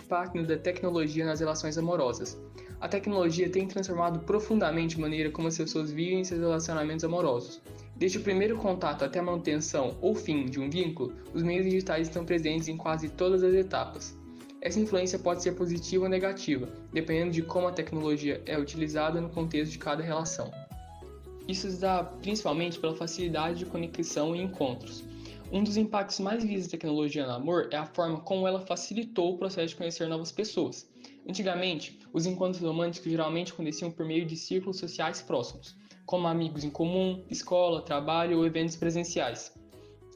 impacto da tecnologia nas relações amorosas. A tecnologia tem transformado profundamente a maneira como as pessoas vivem seus relacionamentos amorosos. Desde o primeiro contato até a manutenção ou fim de um vínculo, os meios digitais estão presentes em quase todas as etapas. Essa influência pode ser positiva ou negativa, dependendo de como a tecnologia é utilizada no contexto de cada relação. Isso se dá principalmente pela facilidade de conexão e encontros. Um dos impactos mais vistos da tecnologia no amor é a forma como ela facilitou o processo de conhecer novas pessoas. Antigamente, os encontros românticos geralmente aconteciam por meio de círculos sociais próximos, como amigos em comum, escola, trabalho ou eventos presenciais.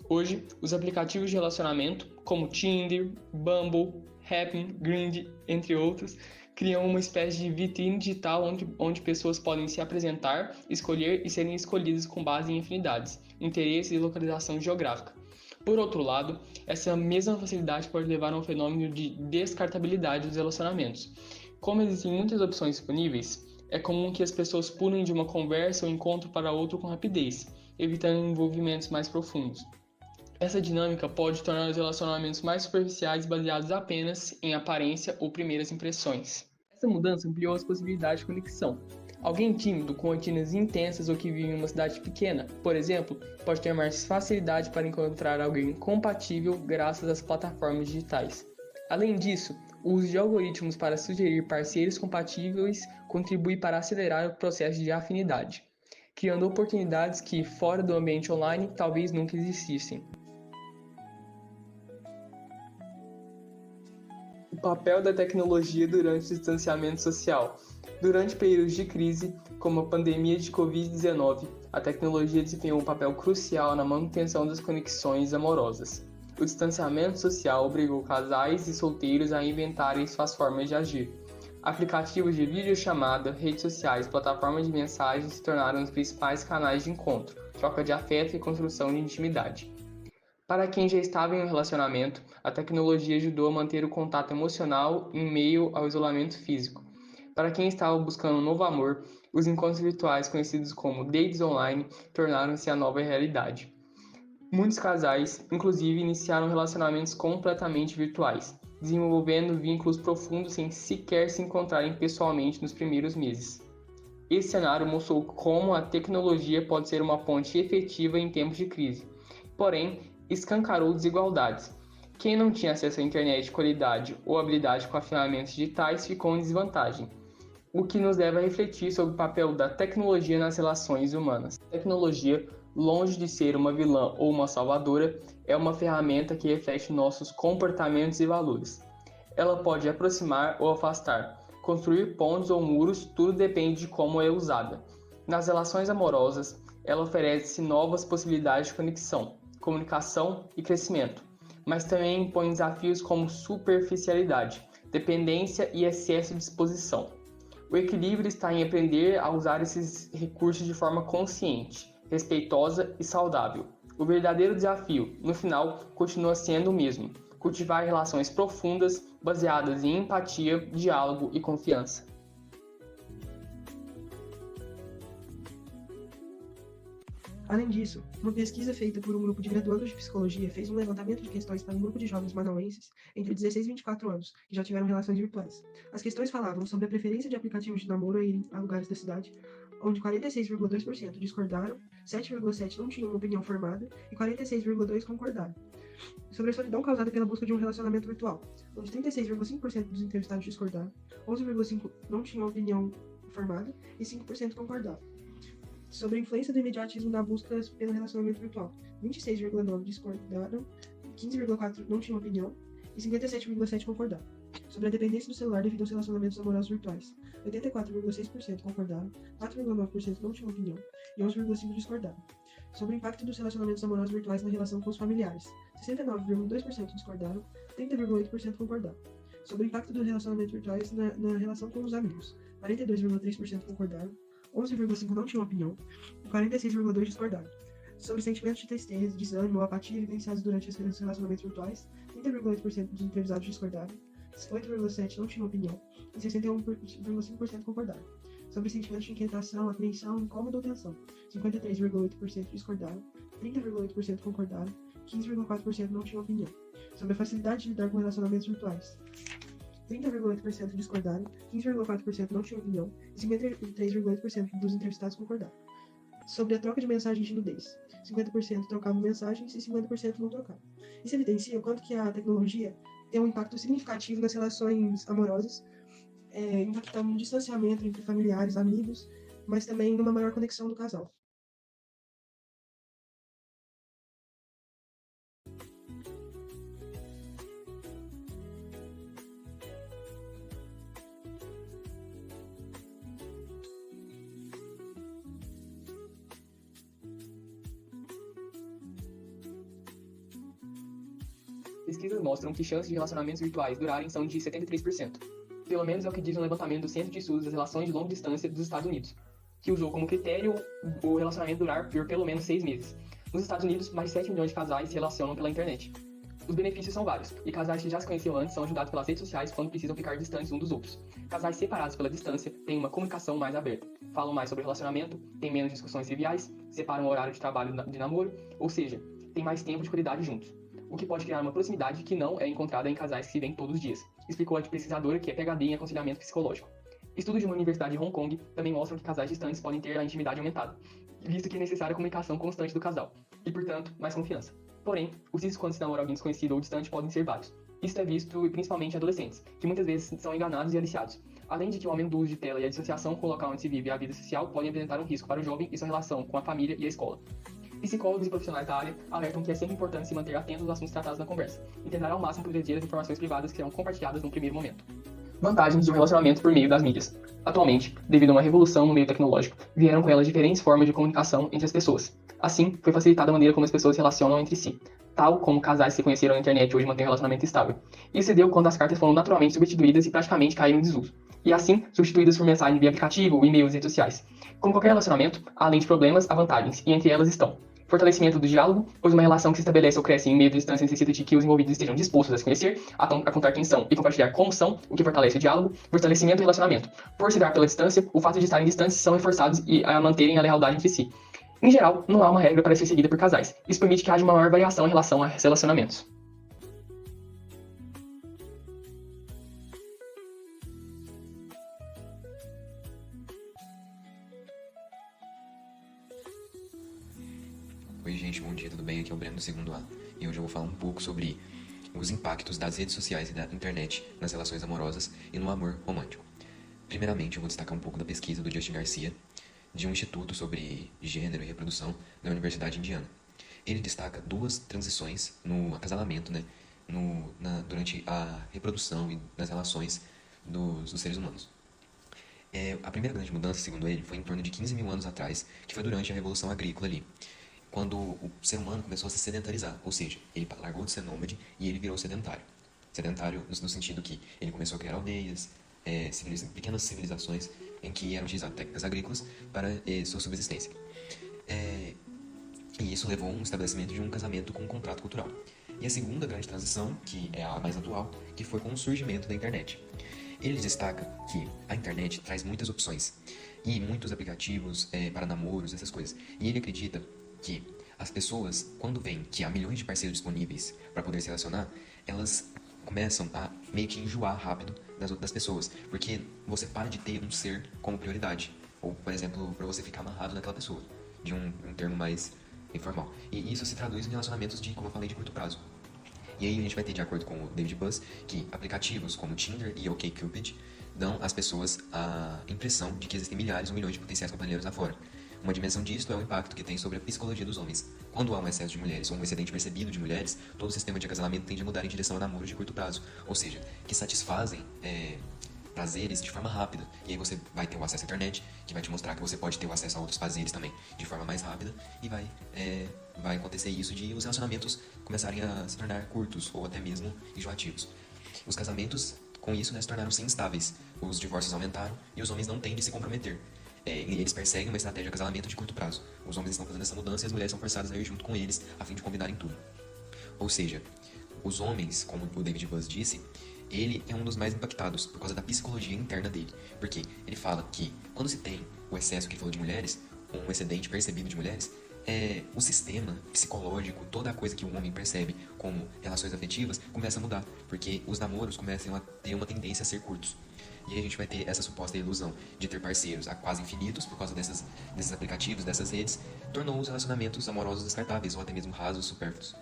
Hoje, os aplicativos de relacionamento, como Tinder, Bumble, Happn, Grindr, entre outros, criam uma espécie de vitrine digital onde pessoas podem se apresentar, escolher e serem escolhidas com base em afinidades, interesses e localização geográfica. Por outro lado, essa mesma facilidade pode levar a um fenômeno de descartabilidade dos relacionamentos. Como existem muitas opções disponíveis, é comum que as pessoas pulem de uma conversa ou encontro para outro com rapidez, evitando envolvimentos mais profundos. Essa dinâmica pode tornar os relacionamentos mais superficiais baseados apenas em aparência ou primeiras impressões. Essa mudança ampliou as possibilidades de conexão. Alguém tímido, com rotinas intensas ou que vive em uma cidade pequena, por exemplo, pode ter mais facilidade para encontrar alguém compatível graças às plataformas digitais. Além disso, o uso de algoritmos para sugerir parceiros compatíveis contribui para acelerar o processo de afinidade, criando oportunidades que, fora do ambiente online, talvez nunca existissem. O papel da tecnologia durante o distanciamento social. Durante períodos de crise, como a pandemia de Covid-19, a tecnologia desempenhou um papel crucial na manutenção das conexões amorosas. O distanciamento social obrigou casais e solteiros a inventarem suas formas de agir. Aplicativos de videochamada, redes sociais e plataformas de mensagens se tornaram os principais canais de encontro, troca de afeto e construção de intimidade. Para quem já estava em um relacionamento, a tecnologia ajudou a manter o contato emocional em meio ao isolamento físico. Para quem estava buscando um novo amor, os encontros virtuais conhecidos como dates online tornaram-se a nova realidade. Muitos casais, inclusive, iniciaram relacionamentos completamente virtuais, desenvolvendo vínculos profundos sem sequer se encontrarem pessoalmente nos primeiros meses. Esse cenário mostrou como a tecnologia pode ser uma ponte efetiva em tempos de crise. Porém, escancarou desigualdades. Quem não tinha acesso à internet de qualidade ou habilidade com ferramentas digitais ficou em desvantagem, o que nos leva a refletir sobre o papel da tecnologia nas relações humanas. A tecnologia, longe de ser uma vilã ou uma salvadora, é uma ferramenta que reflete nossos comportamentos e valores. Ela pode aproximar ou afastar, construir pontes ou muros, tudo depende de como é usada. Nas relações amorosas, ela oferece novas possibilidades de conexão, comunicação e crescimento, mas também impõe desafios como superficialidade, dependência e excesso de exposição. O equilíbrio está em aprender a usar esses recursos de forma consciente, respeitosa e saudável. O verdadeiro desafio, no final, continua sendo o mesmo: cultivar relações profundas, baseadas em empatia, diálogo e confiança. Além disso, uma pesquisa feita por um grupo de graduandos de psicologia fez um levantamento de questões para um grupo de jovens manauenses entre 16 e 24 anos, que já tiveram relações virtuais. As questões falavam sobre a preferência de aplicativos de namoro a irem a lugares da cidade, onde 46,2% discordaram, 7,7% não tinham uma opinião formada e 46,2% concordaram. Sobre a solidão causada pela busca de um relacionamento virtual, onde 36,5% dos entrevistados discordaram, 11,5% não tinham opinião formada e 5% concordaram. Sobre a influência do imediatismo na busca pelo relacionamento virtual, 26,9% discordaram, 15,4% não tinham opinião e 57,7% concordaram. Sobre a dependência do celular devido aos relacionamentos amorosos virtuais, 84,6% concordaram, 4,9% não tinham opinião e 11,5% discordaram. Sobre o impacto dos relacionamentos amorosos virtuais na relação com os familiares, 69,2% discordaram, 30,8% concordaram. Sobre o impacto dos relacionamentos virtuais na relação com os amigos, 42,3% concordaram, 11,5% não tinham opinião e 46,2% discordaram. Sobre sentimentos de tristeza, desânimo ou apatia evidenciados durante os relacionamentos virtuais, 30,8% dos entrevistados discordaram, 8,7% não tinham opinião e 61,5% concordaram. Sobre sentimentos de inquietação, apreensão, incômodo ou tensão, 53,8% discordaram, 30,8% concordaram, 15,4% não tinham opinião. Sobre a facilidade de lidar com relacionamentos virtuais, 30,8% discordaram, 15,4% não tinham opinião e 53,8% dos entrevistados concordaram. Sobre a troca de mensagens de nudez, 50% trocavam mensagens e 50% não trocavam. Isso evidencia o quanto que a tecnologia tem um impacto significativo nas relações amorosas, impactando no distanciamento entre familiares, amigos, mas também numa maior conexão do casal. Pesquisas mostram que chances de relacionamentos virtuais durarem são de 73%. Pelo menos é o que diz um levantamento do Centro de Estudos das Relações de Longa Distância dos Estados Unidos, que usou como critério o relacionamento durar por pelo menos 6 meses. Nos Estados Unidos, mais de 7 milhões de casais se relacionam pela internet. Os benefícios são vários, e casais que já se conheciam antes são ajudados pelas redes sociais quando precisam ficar distantes uns dos outros. Casais separados pela distância têm uma comunicação mais aberta, falam mais sobre relacionamento, têm menos discussões triviais, separam o horário de trabalho de namoro, ou seja, têm mais tempo de qualidade juntos, o que pode criar uma proximidade que não é encontrada em casais que se veem todos os dias, explicou a pesquisadora que é PhD em aconselhamento psicológico. Estudos de uma universidade de Hong Kong também mostram que casais distantes podem ter a intimidade aumentada, visto que é necessária a comunicação constante do casal, e, portanto, mais confiança. Porém, os riscos quando se namora alguém desconhecido ou distante podem ser vários. Isso é visto principalmente em adolescentes, que muitas vezes são enganados e aliciados. Além de que o aumento do uso de tela e a dissociação com o local onde se vive e a vida social podem apresentar um risco para o jovem e sua relação com a família e a escola. Psicólogos e profissionais da área alertam que é sempre importante se manter atento aos assuntos tratados na conversa e tentar ao máximo proteger as informações privadas que serão compartilhadas no primeiro momento. Vantagens de um relacionamento por meio das mídias. Atualmente, devido a uma revolução no meio tecnológico, vieram com elas diferentes formas de comunicação entre as pessoas. Assim, foi facilitada a maneira como as pessoas se relacionam entre si, tal como casais que se conheceram na internet hoje mantêm um relacionamento estável. Isso se deu quando as cartas foram naturalmente substituídas e praticamente caíram em desuso, e assim substituídas por mensagens via aplicativo, e-mails e redes sociais. Como qualquer relacionamento, além de problemas, há vantagens, e entre elas estão fortalecimento do diálogo, pois uma relação que se estabelece ou cresce em meio de distância necessita de que os envolvidos estejam dispostos a se conhecer, a contar quem são e compartilhar como são, o que fortalece o diálogo. Fortalecimento do relacionamento. Por se dar pela distância, o fato de estarem distantes são reforçados a manterem a lealdade entre si. Em geral, não há uma regra para ser seguida por casais. Isso permite que haja uma maior variação em relação a relacionamentos. Oi gente, bom dia, tudo bem? Aqui é o Breno do segundo A e hoje eu vou falar um pouco sobre os impactos das redes sociais e da internet nas relações amorosas e no amor romântico. Primeiramente, eu vou destacar um pouco da pesquisa do Justin Garcia, de um instituto sobre gênero e reprodução da Universidade Indiana. Ele destaca duas transições no acasalamento, durante a reprodução e nas relações dos seres humanos. A primeira grande mudança, segundo ele, foi em torno de 15 mil anos atrás, que foi durante a Revolução Agrícola ali, quando o ser humano começou a se sedentarizar, ou seja, ele largou de ser nômade e ele virou sedentário. Sedentário no sentido que ele começou a criar aldeias, pequenas civilizações em que eram utilizadas técnicas agrícolas para sua subsistência. E isso levou a um estabelecimento de um casamento com um contrato cultural. E a segunda grande transição, que é a mais atual, que foi com o surgimento da internet. Ele destaca que a internet traz muitas opções e muitos aplicativos para namoros, essas coisas. E ele acredita que as pessoas, quando veem que há milhões de parceiros disponíveis para poder se relacionar, elas começam a meio que enjoar rápido das pessoas, porque você para de ter um ser como prioridade, ou, por exemplo, para você ficar amarrado naquela pessoa, de um termo mais informal. E isso se traduz em relacionamentos como eu falei, de curto prazo. E aí a gente vai ter, de acordo com o David Buzz, que aplicativos como Tinder e OkCupid dão às pessoas a impressão de que existem milhares ou milhões de potenciais companheiros lá fora. Uma dimensão disto é o impacto que tem sobre a psicologia dos homens. Quando há um excesso de mulheres ou um excedente percebido de mulheres, todo o sistema de acasalamento tende a mudar em direção a namoros de curto prazo, ou seja, que satisfazem prazeres de forma rápida. E aí você vai ter o acesso à internet, que vai te mostrar que você pode ter o acesso a outros prazeres também de forma mais rápida, e vai acontecer isso de os relacionamentos começarem a se tornar curtos ou até mesmo enjoativos. Os casamentos, com isso, se tornaram-se instáveis, os divórcios aumentaram e os homens não têm de se comprometer. Eles perseguem uma estratégia de acasalamento de curto prazo. Os homens estão fazendo essa mudança e as mulheres são forçadas a ir junto com eles a fim de combinarem tudo. Ou seja, os homens, como o David Buzz disse, ele é um dos mais impactados por causa da psicologia interna dele. Porque ele fala que quando se tem o excesso que ele falou de mulheres, um excedente percebido de mulheres, o sistema psicológico, toda a coisa que o homem percebe como relações afetivas, começa a mudar, porque os namoros começam a ter uma tendência a ser curtos. E aí a gente vai ter essa suposta ilusão de ter parceiros a quase infinitos por causa desses aplicativos, dessas redes, tornou os relacionamentos amorosos descartáveis ou até mesmo rasos, supérfluos.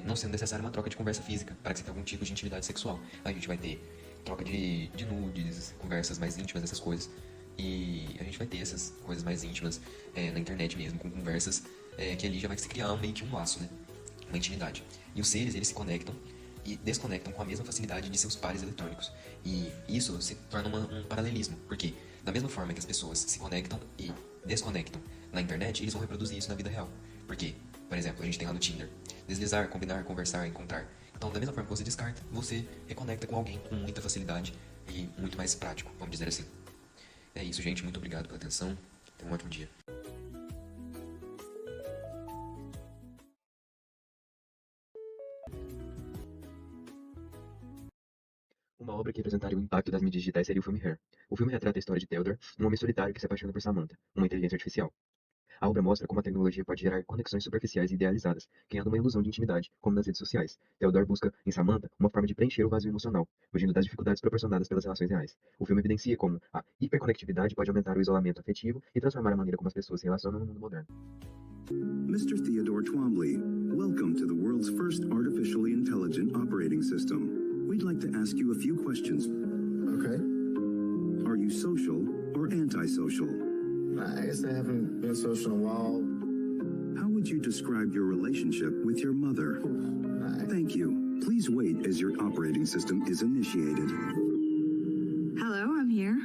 Não sendo necessária uma troca de conversa física para que se tenha algum tipo de intimidade sexual. A gente vai ter troca de nudes, conversas mais íntimas, essas coisas. E a gente vai ter essas coisas mais íntimas na internet mesmo, com conversas que ali já vai se criar meio que um laço, né? Uma intimidade. E os seres, eles se conectam e desconectam com a mesma facilidade de seus pares eletrônicos. E isso se torna um paralelismo, porque da mesma forma que as pessoas se conectam e desconectam na internet, eles vão reproduzir isso na vida real. Porque, por exemplo, a gente tem lá no Tinder, deslizar, combinar, conversar, encontrar. Então, da mesma forma que você descarta, você reconecta com alguém com muita facilidade e muito mais prático, vamos dizer assim. É isso, gente. Muito obrigado pela atenção. Tenha um ótimo dia. Uma obra que representaria o impacto das mídias digitais seria o filme Her. O filme retrata a história de Theodore, um homem solitário que se apaixona por Samantha, uma inteligência artificial. A obra mostra como a tecnologia pode gerar conexões superficiais e idealizadas, criando uma ilusão de intimidade, como nas redes sociais. Theodore busca, em Samantha, uma forma de preencher o vazio emocional, fugindo das dificuldades proporcionadas pelas relações reais. O filme evidencia como a hiperconectividade pode aumentar o isolamento afetivo e transformar a maneira como as pessoas se relacionam no mundo moderno. Mr. Theodore Twombly, welcome to the world's first artificially intelligent operating system. We'd like to ask you a few questions. Okay. Are you social or antisocial? I guess I haven't been social in a while. How would you describe your relationship with your mother? Thank you. Please wait as your operating system is initiated. Hello, I'm here.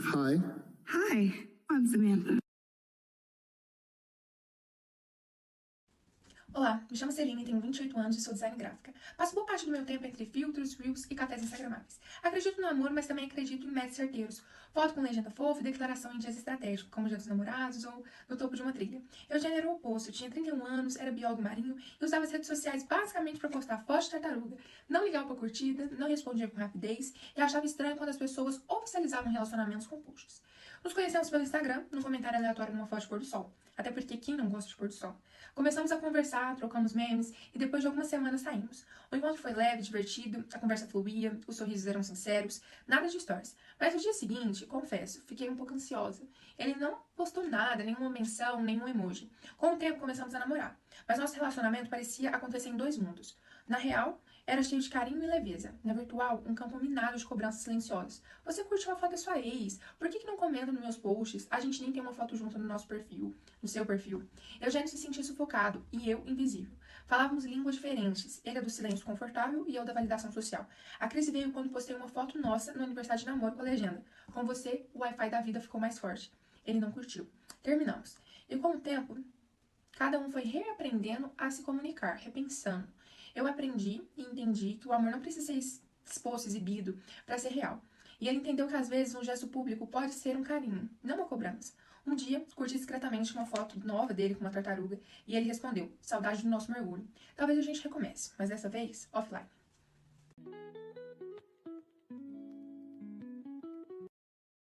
Hi. Hi, I'm Samantha. Olá, me chamo Celine e tenho 28 anos e sou design gráfica. Passo boa parte do meu tempo entre filtros, reels e cafés instagramáveis. Acredito no amor, mas também acredito em métodos certeiros. Foto com legenda fofa e declaração em dias estratégicos, como o Dia dos Namorados ou no topo de uma trilha. Eu já era o oposto, tinha 31 anos, era biólogo marinho e usava as redes sociais basicamente para postar fotos de tartaruga. Não ligava pra curtida, não respondia com rapidez e achava estranho quando as pessoas oficializavam relacionamentos com posts. Nos conhecemos pelo Instagram, num comentário aleatório numa foto de pôr do sol. Até porque quem não gosta de pôr do sol? Começamos a conversar, trocamos memes e depois de algumas semanas saímos. O encontro foi leve, divertido, a conversa fluía, os sorrisos eram sinceros, nada de stories. Mas no dia seguinte, confesso, fiquei um pouco ansiosa. Ele não postou nada, nenhuma menção, nenhum emoji. Com o tempo começamos a namorar, mas nosso relacionamento parecia acontecer em dois mundos. Na real, era cheio de carinho e leveza. Na virtual, um campo minado de cobranças silenciosas. Você curte uma foto da sua ex? Por que não comenta nos meus posts? A gente nem tem uma foto junto no nosso perfil, no seu perfil. Eugênio se sentia sufocado e eu invisível. Falávamos línguas diferentes. Ele é do silêncio confortável e eu da validação social. A crise veio quando postei uma foto nossa no aniversário de namoro com a legenda: com você, o Wi-Fi da vida ficou mais forte. Ele não curtiu. Terminamos. E com o tempo, cada um foi reaprendendo a se comunicar, repensando. Eu aprendi e entendi que o amor não precisa ser exposto, exibido, para ser real. E ele entendeu que às vezes um gesto público pode ser um carinho, não uma cobrança. Um dia, curti discretamente uma foto nova dele com uma tartaruga e ele respondeu: saudade do nosso mergulho. Talvez a gente recomece, mas dessa vez, offline.